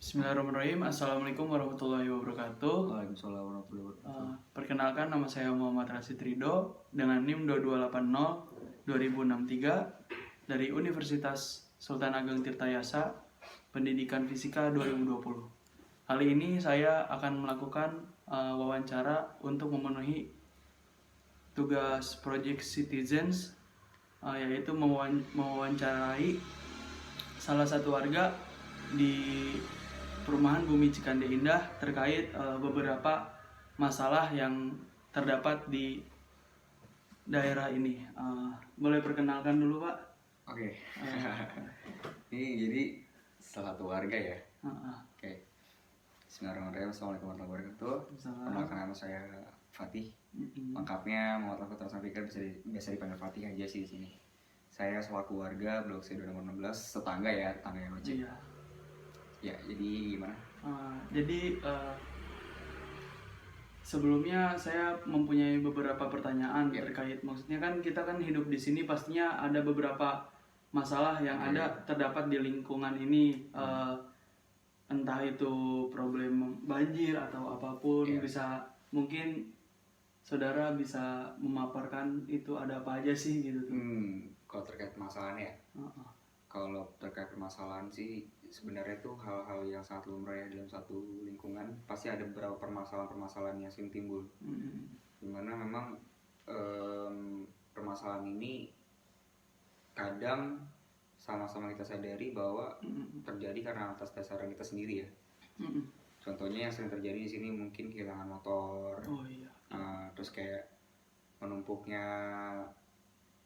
Bismillahirrahmanirrahim. Assalamualaikum warahmatullahi wabarakatuh. Waalaikumsalam warahmatullahi wabarakatuh. Perkenalkan, nama saya Muhammad Rashid Ridho dengan NIM 2280-2063 dari Universitas Sultan Ageng Tirtayasa, Pendidikan Fisika 2020. Kali ini saya akan melakukan wawancara untuk memenuhi tugas Project Citizens, yaitu mewawancarai salah satu warga di Perumahan Bumi Cikande Indah terkait beberapa masalah yang terdapat di daerah ini. Boleh perkenalkan dulu, Pak? Oke. Ini jadi salah satu warga ya. Oke. Bismillahirrahmanirrahim. Assalamualaikum warahmatullahi wabarakatuh. Perkenalkan, nama saya Fatih. Lengkapnya Muhammad Fatur Safikar, biasa dipanggil Fatih aja sih di sini. Saya selaku warga Blok C 2016, tetangga ya, tetangga yang lucu. Iya. Ya, jadi gimana? Sebelumnya saya mempunyai beberapa pertanyaan terkait, maksudnya kan kita kan hidup di sini, pastinya ada beberapa masalah yang ada terdapat di lingkungan ini, entah itu problem banjir atau apapun. Bisa mungkin saudara bisa memaparkan itu ada apa aja sih gitu tuh. Kalau terkait permasalahan ya. Kalau terkait permasalahan sih sebenarnya tuh hal-hal yang sangat lumrah ya dalam satu lingkungan. Pasti ada beberapa permasalahan yang sering timbul. Dimana memang permasalahan ini kadang sama-sama kita sadari bahwa terjadi karena atas dasaran kita sendiri ya. Contohnya yang sering terjadi di sini mungkin kehilangan motor. Terus kayak menumpuknya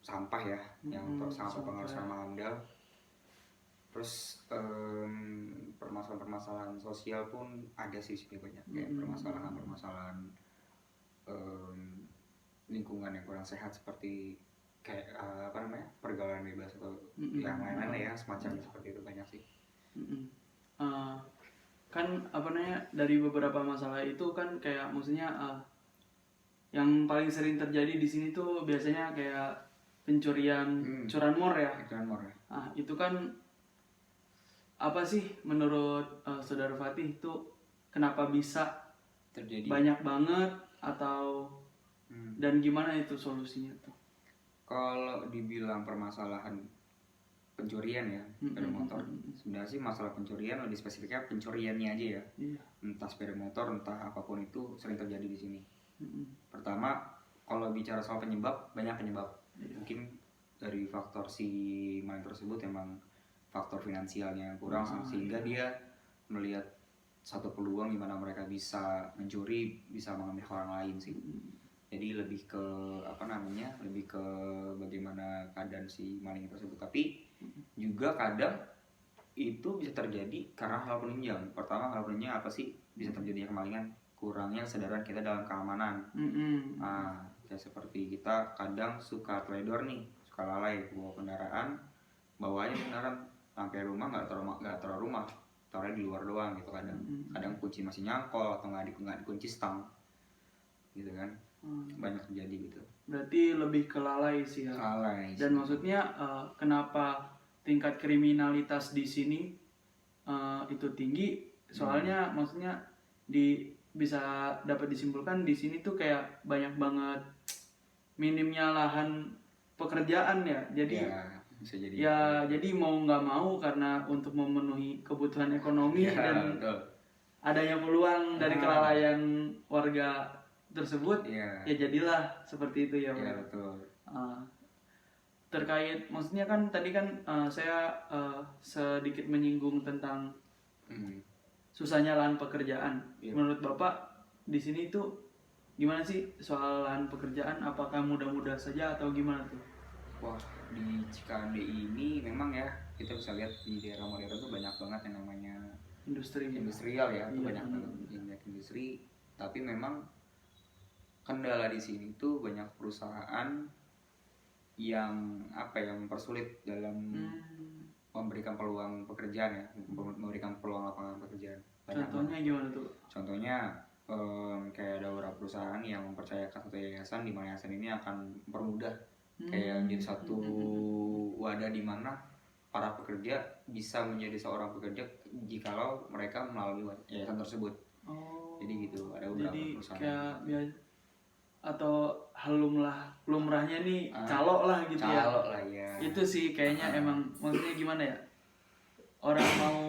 sampah ya, yang sangat berpengaruh sama amdal. Terus permasalahan-permasalahan sosial pun ada sih banyak, kayak permasalahan lingkungan yang kurang sehat seperti kayak pergaulan bebas atau yang lain-lain ya, semacam seperti itu banyak sih. Kan dari beberapa masalah itu kan kayak maksudnya yang paling sering terjadi di sini tuh biasanya kayak pencurian curanmor ya. Itu kan apa sih menurut saudara Fatih itu kenapa bisa terjadi banyak banget atau dan gimana itu solusinya tuh? Kalau dibilang permasalahan pencurian ya, sepeda motor, sebenarnya sih masalah pencurian lebih spesifiknya pencuriannya aja ya. Entah sepeda motor, entah apapun itu sering terjadi di sini. Pertama, kalau bicara soal penyebab, banyak penyebab. Mungkin dari faktor si maling tersebut emang faktor finansialnya yang kurang, sehingga dia melihat satu peluang di mana mereka bisa mencuri, bisa mengambil orang lain sih. Jadi lebih ke lebih ke bagaimana keadaan si maling tersebut. Tapi juga kadang itu bisa terjadi karena hal penunjang. Pertama, hal penunjang apa sih bisa terjadinya kemalingan? Kurangnya kesadaran kita dalam keamanan. Ya seperti kita kadang suka teledor nih, suka lalai bawa kendaraan, bawanya kendaraan sampai rumah nggak taruh rumah, taruhnya di luar doang gitu. Kadang kunci masih nyangkol atau nggak dikunci stang gitu kan. Banyak terjadi gitu. Berarti lebih ke lalai sih ya. Dan maksudnya kenapa tingkat kriminalitas di sini itu tinggi? Soalnya maksudnya bisa dapat disimpulkan di sini tuh kayak banyak banget minimnya lahan pekerjaan ya. Jadi bisa jadi. Jadi mau nggak mau karena untuk memenuhi kebutuhan ekonomi dan adanya peluang dari kelalaian warga tersebut, ya jadilah seperti itu ya. Betul. Terkait maksudnya kan tadi kan saya sedikit menyinggung tentang susahnya lahan pekerjaan. Menurut Bapak di sini tuh gimana sih soal lahan pekerjaan? Apakah mudah-mudah saja atau gimana tuh? Wah, di Cikande ini memang ya kita bisa lihat di daerah modern tuh banyak banget yang namanya industrial ya, tuh banyak banget industri. Tapi memang kendala di sini tuh banyak perusahaan yang mempersulit dalam memberikan peluang pekerjaan ya, memberikan peluang lapangan pekerjaan. Contohnya gimana tuh? Contohnya kayak ada beberapa perusahaan yang mempercayakan satu yayasan, di mana yayasan ini akan mempermudah kayak jadi satu wadah di mana para pekerja bisa menjadi seorang pekerja jikalau mereka melalui yayasan tersebut. Jadi gitu, ada beberapa perusahaan. Kayak atau lumrahnya nih calo lah gitu ya. Calo lah ya. Itu sih kayaknya emang maksudnya gimana ya? Orang mau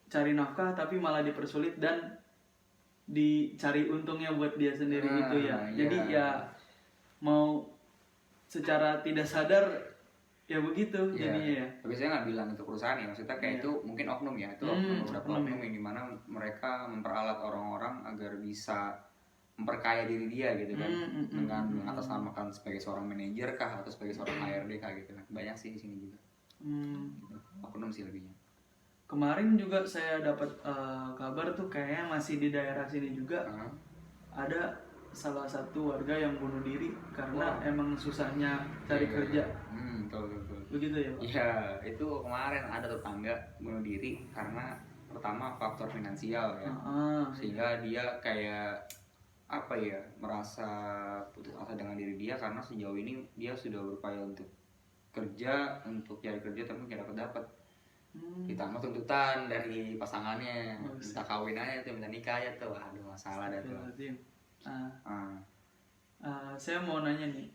cari nafkah tapi malah dipersulit dan dicari untungnya buat dia sendiri gitu ya. Jadi ya mau secara tidak sadar ya begitu jadinya ya. Tapi saya nggak bilang itu perusahaan ya, maksudnya kayak itu mungkin oknum ya, itu beberapa oknum yang dimana mereka memperalat orang-orang agar bisa memperkaya diri dia gitu kan, dengan mengatasnamakan sebagai seorang manajer kah atau sebagai seorang HRD kah gitu kan, banyak sih di sini juga. Oknum sih lebihnya. Kemarin juga saya dapat kabar tuh kayaknya masih di daerah sini juga ada salah satu warga yang bunuh diri karena emang susahnya cari kerja. Betul. Begitu ya Pak? Iya, itu kemarin ada tetangga bunuh diri karena pertama faktor finansial ya, sehingga dia kayak apa ya, merasa putus asa dengan diri dia karena sejauh ini dia sudah berupaya untuk kerja, untuk cari kerja tapi nggak dapat. Ditambah tuntutan dari pasangannya, minta kawin aja tuh, minta nikah aja tuh, aduh masalah dah tuh. Saya mau nanya nih,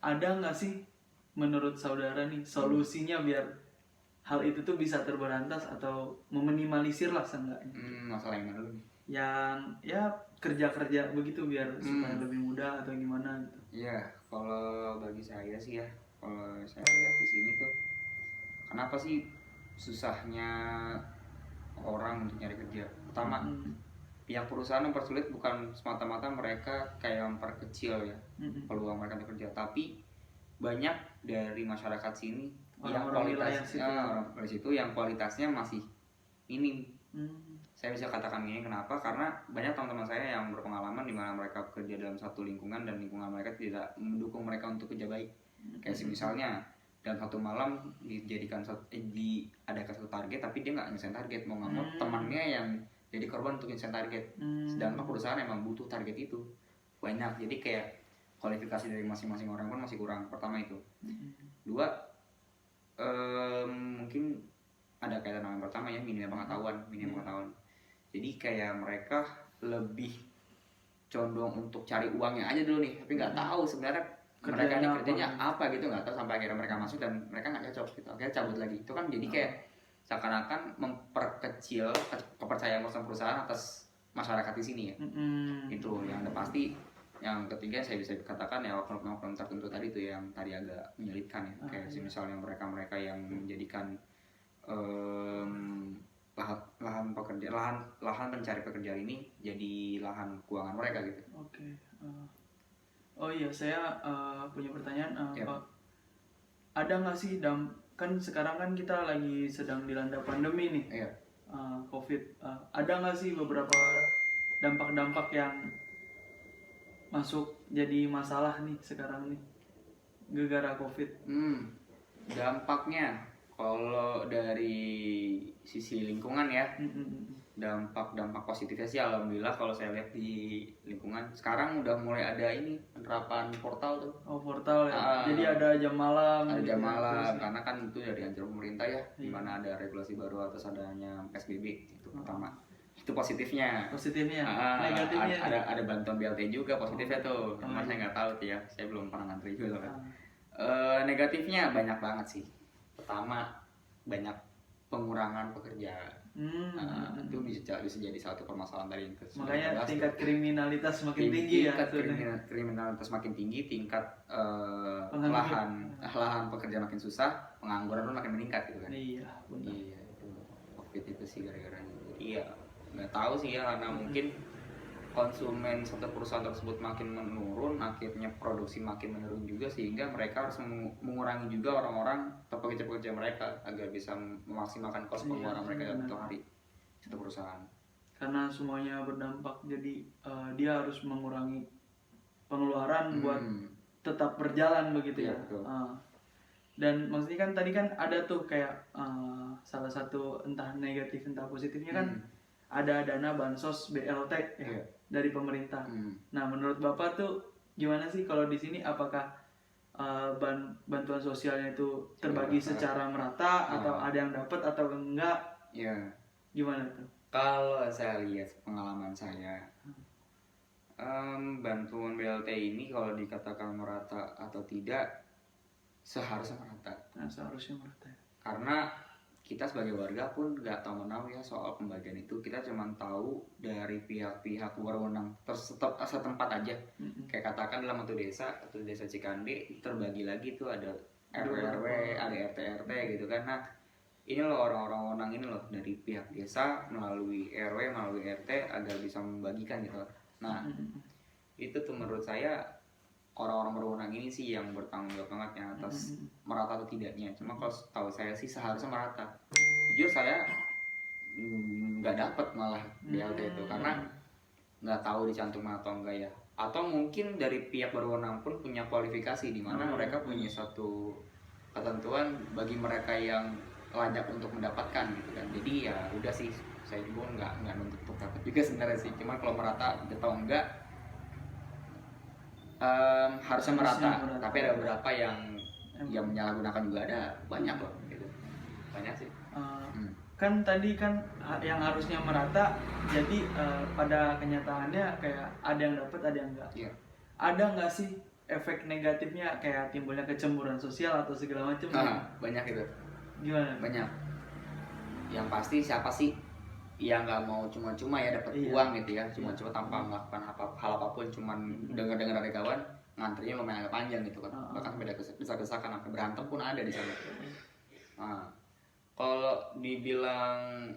ada nggak sih menurut saudara nih solusinya biar hal itu tuh bisa terberantas atau meminimalisir lah seenggaknya? Masalah yang mana dulu nih? Yang ya kerja begitu biar supaya lebih mudah atau gimana gitu? Iya, kalau bagi saya sih ya, kalau saya lihat di sini tuh, kenapa sih susahnya orang untuk nyari kerja? Pertama, pihak perusahaan mempersulit bukan semata-mata mereka kayak memperkecil ya peluang mereka untuk kerja, tapi banyak dari masyarakat sini yang kualitasnya orang dari situ yang kualitasnya masih minim. Saya bisa katakan ini kenapa? Karena banyak teman-teman saya yang berpengalaman di mana mereka bekerja dalam satu lingkungan dan lingkungan mereka tidak mendukung mereka untuk kerja baik. Kayak misalnya dalam satu malam dijadikan diadakan satu target tapi dia nggak nyelesain target, mau nggak mau temannya yang jadi korban untuk nyelesain target. Sedangkan perusahaan emang butuh target itu banyak. Jadi kayak kualifikasi dari masing-masing orang pun masih kurang. Pertama itu. Dua, mungkin ada kaitan dengan pertama ya, minim pengetahuan. Jadi kayak mereka lebih condong untuk cari uangnya aja dulu nih, tapi nggak tahu sebenarnya mereka ini kerjanya apa gitu, nggak tahu sampai akhirnya mereka masuk dan mereka nggak cocok gitu, akhirnya cabut lagi. Itu kan jadi kayak seakan-akan memperkecil kepercayaan perusahaan atas masyarakat di sini ya. Itu yang udah pasti. Yang ketiga saya bisa katakan ya oknum-oknum tertentu tadi tuh yang tadi agak menyulitkan ya, kayak misalnya mereka yang menjadikan lahan pencari pekerjaan ini jadi lahan keuangan mereka gitu. Oh iya, saya punya pertanyaan. Ada nggak sih kan sekarang kan kita lagi sedang dilanda pandemi nih, COVID. Ada nggak sih beberapa dampak-dampak yang masuk jadi masalah nih sekarang nih gara-gara COVID? Dampaknya kalau dari sisi lingkungan ya, dampak positifnya sih alhamdulillah kalau saya lihat di lingkungan sekarang udah mulai ada ini penerapan portal tuh. Portal ya. Jadi ada jam malam. Ada jam malam karena kan itu dari anjuran pemerintah ya, di mana ada regulasi baru atas adanya PSBB itu pertama. Itu positifnya. Negatifnya ada bantuan BLT juga positifnya tuh. Cuma saya nggak tahu tuh ya, saya belum pernah ngantri juga kan. Negatifnya banyak banget sih. Pertama, banyak pengurangan pekerjaan. Itu bisa jadi satu permasalahan tadi. Makanya tingkat kriminalitas makin tinggi ya. Kriminalitas makin tinggi, tingkat lahan pekerja makin susah, pengangguran pun makin meningkat gitu kan. Iya, benar. Iya, itu COVID itu sih gara-garanya. Jadi ya nggak tahu sih ya, karena mungkin konsumen satu perusahaan tersebut makin menurun, akhirnya produksi makin menurun juga, sehingga mereka harus mengurangi juga orang-orang atau pekerja-pekerja mereka agar bisa memaksimalkan kos pengeluaran mereka untuk hari satu perusahaan. Karena semuanya berdampak, jadi dia harus mengurangi pengeluaran buat tetap berjalan begitu ya. Dan maksudnya kan tadi kan ada tuh kayak salah satu entah negatif entah positifnya kan ada dana bansos BLT dari pemerintah. Nah menurut Bapak tuh gimana sih kalau di sini, apakah bantuan sosialnya itu terbagi secara merata atau ada yang dapat atau enggak? Ya. Gimana tuh? Kalau saya lihat pengalaman saya, bantuan BLT ini kalau dikatakan merata atau tidak, seharusnya merata. Nah, seharusnya merata. Karena kita sebagai warga pun nggak tahu menahu ya soal pembagian itu. Kita cuma tahu dari pihak-pihak berwenang setempat aja. Kayak katakan dalam satu desa atau desa Cikande terbagi lagi tuh ada RW, ada RT gitu kan. Nah, ini loh orang-orang wenang ini loh dari pihak desa melalui RW, melalui RT agar bisa membagikan gitu. Nah, itu tuh menurut saya orang-orang berwenang ini sih yang bertanggung jawab banget ya atas merata atau tidaknya. Cuma kalau tahu saya sih seharusnya merata. Jujur saya nggak dapat malah BLT itu karena nggak tahu dicantum atau enggak ya. Atau mungkin dari pihak berwenang pun punya kualifikasi di mana mereka punya satu ketentuan bagi mereka yang layak untuk mendapatkan gitu kan. Jadi ya udah sih, saya pun nggak nuntut untuk dapat juga sebenarnya sih. Cuma kalau merata atau enggak, harusnya merata. Tapi ada beberapa yang menyalahgunakan juga, ada banyak loh gitu. Banyak sih. Kan tadi kan yang harusnya merata, jadi pada kenyataannya kayak ada yang dapat ada yang enggak. Yeah. Ada nggak sih efek negatifnya kayak timbulnya kecemburuan sosial atau segala macam? Banyak itu. Gimana? Banyak. Yang pasti siapa sih yang nggak mau cuma-cuma ya dapat uang gitu ya, cuma-cuma tanpa melakukan hal apapun, cuman dengar-dengar dari kawan ngantrinya lumayan agak panjang gitu kan. Bahkan beda desak-desakan sampai berantem pun ada di sana. Nah, kalau dibilang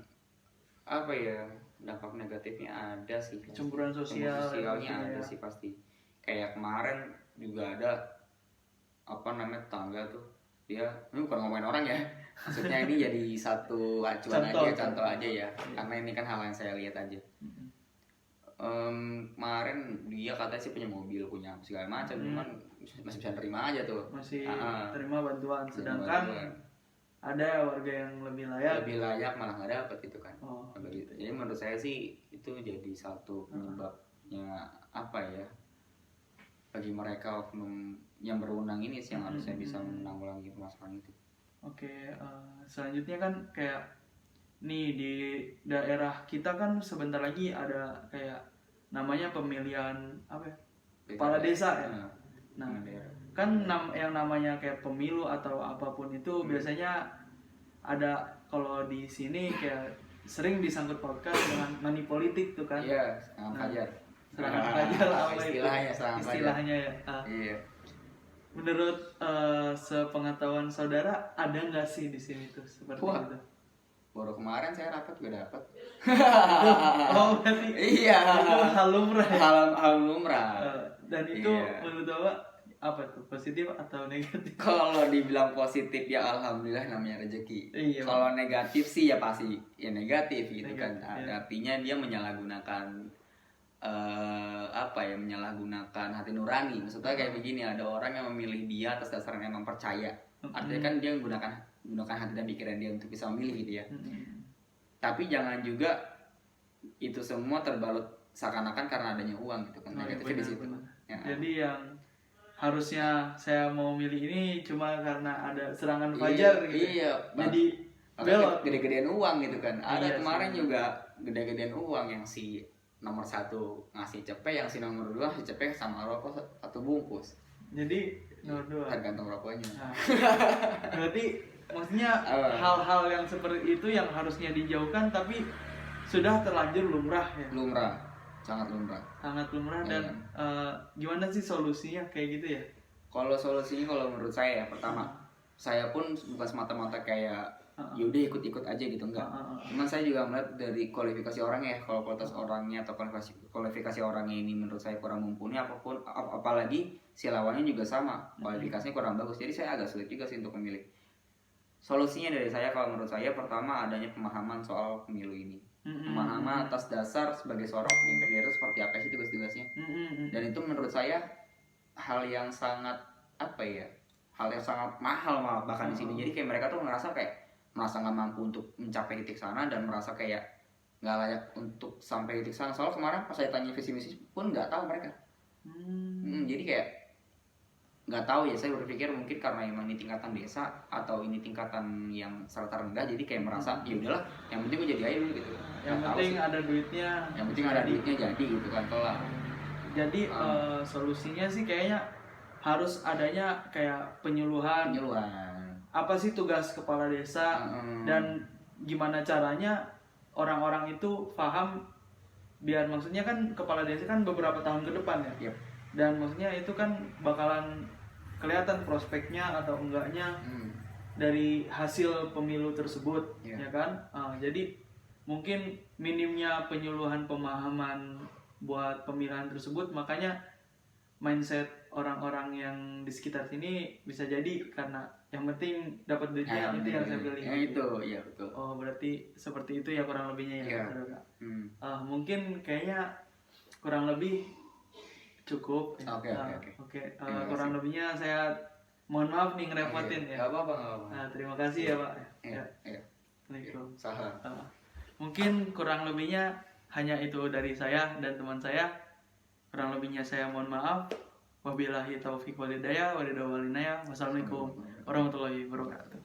apa ya, dampak negatifnya ada sih. Kecemburuan sosialnya ada sih pasti. Kayak kemarin juga ada apa namanya tetangga tuh, dia ini bukan ngomongin orang ya, maksudnya ini jadi satu acuan contoh aja ya, karena ini kan hal yang saya lihat aja. Kemarin dia katanya sih punya mobil, punya segala macam, cuman masih bisa terima aja tuh, masih terima bantuan, sedangkan ada warga yang lebih layak malah nggak dapet gitu kan. Begitu. Jadi menurut saya sih itu jadi satu penyebabnya apa ya, bagi mereka oknum yang berwenang ini sih yang harusnya bisa menanggulangi permasalahan itu. Oke, selanjutnya kan kayak nih di daerah kita kan sebentar lagi ada kayak namanya pemilihan apa ya? Kepala desa ya. Nah, kan yang namanya kayak pemilu atau apapun itu biasanya ada, kalau di sini kayak sering disangkut pautkan dengan money politik tuh kan. Iya, hajar. Serangan fajar lah istilahnya ya. Iya. Menurut sepengetahuan saudara ada nggak sih di sini tuh seperti itu? Baru kemarin saya rapat juga dapat. Berarti iya. Itu hal lumrah. Hal lumrah. Dan itu menurut apa tuh, positif atau negatif? Kalau dibilang positif ya alhamdulillah namanya rezeki. Kalau negatif sih ya pasti ya negatif gitu kan. Artinya dia menyalahgunakan menyalahgunakan hati nurani. Maksudnya kayak begini, ada orang yang memilih dia atas dasar yang memang percaya. Artinya kan dia menggunakan hati dan pikiran dia untuk bisa memilih gitu ya. Tapi jangan juga itu semua terbalut seakan-akan karena adanya uang gitu kan. Negatifnya di situ. Ya. Jadi yang harusnya saya mau milih ini cuma karena ada serangan fajar gitu. Iya. Jadi belot, gede-gedean uang gitu kan. Ada kemarin juga gede-gedean uang yang si nomor 1 ngasih cepet, yang si nomor 2 ngasih cepet sama rokok 1 bungkus. Jadi nomor 2 tergantung rokoknya. Berarti maksudnya hal-hal yang seperti itu yang harusnya dijauhkan tapi sudah terlanjur lumrah ya. Sangat lumrah. Dan gimana sih solusinya kayak gitu ya? Kalau solusinya, kalau menurut saya ya, pertama saya pun bukan semata-mata kayak yaudah ikut-ikut aja gitu, enggak. Cuman saya juga melihat dari kualifikasi orangnya ya. Kalau kualitas orangnya atau kualifikasi orangnya ini menurut saya kurang mumpuni, apalagi si lawannya juga sama, kualifikasinya kurang bagus, jadi saya agak sulit juga sih untuk memilih. Solusinya dari saya, kalau menurut saya, pertama adanya pemahaman soal pemilu ini. Pemahaman atas dasar sebagai seorang pemimpin daerah seperti apa sih tugas-tugasnya. Dan itu menurut saya hal yang sangat mahal bahkan di sini. Jadi kayak mereka tuh merasa nggak mampu untuk mencapai titik sana dan merasa kayak nggak layak untuk sampai titik sana. Soalnya kemarin pas saya tanya visi misi pun nggak tahu mereka. Jadi kayak nggak tahu ya, saya berpikir mungkin karena emang ini tingkatan desa atau ini tingkatan yang serata rendah, jadi kayak merasa ya udahlah yang penting gue jadi aja dulu gitu. Yang penting ada duitnya. Yang penting ada duitnya jadi gitu kan kelar. Jadi solusinya sih kayaknya harus adanya kayak penyuluhan. Apa sih tugas kepala desa dan gimana caranya orang-orang itu paham, biar maksudnya kan kepala desa kan beberapa tahun ke depan ya. Yep. Dan maksudnya itu kan bakalan kelihatan prospeknya atau enggaknya dari hasil pemilu tersebut, ya kan? Jadi mungkin minimnya penyuluhan pemahaman buat pemilihan tersebut, makanya mindset orang-orang yang di sekitar sini bisa jadi karena yang penting dapat duitnya itu yang saya pilih. Ya itu, ya betul. Oh berarti seperti itu ya kurang lebihnya ya. Mungkin kayaknya kurang lebih cukup. Oke. Kurang lebihnya saya mohon maaf nih ngerepotin ya. Gak apa-apa. Terima kasih ya Pak. Iya. Assalamualaikum. Salah. Mungkin kurang lebihnya hanya itu dari saya dan teman saya. Kurang lebihnya saya mohon maaf. Wabillahi taufiq walhidayah. Wassalamualaikum warahmatullahi wabarakatuh.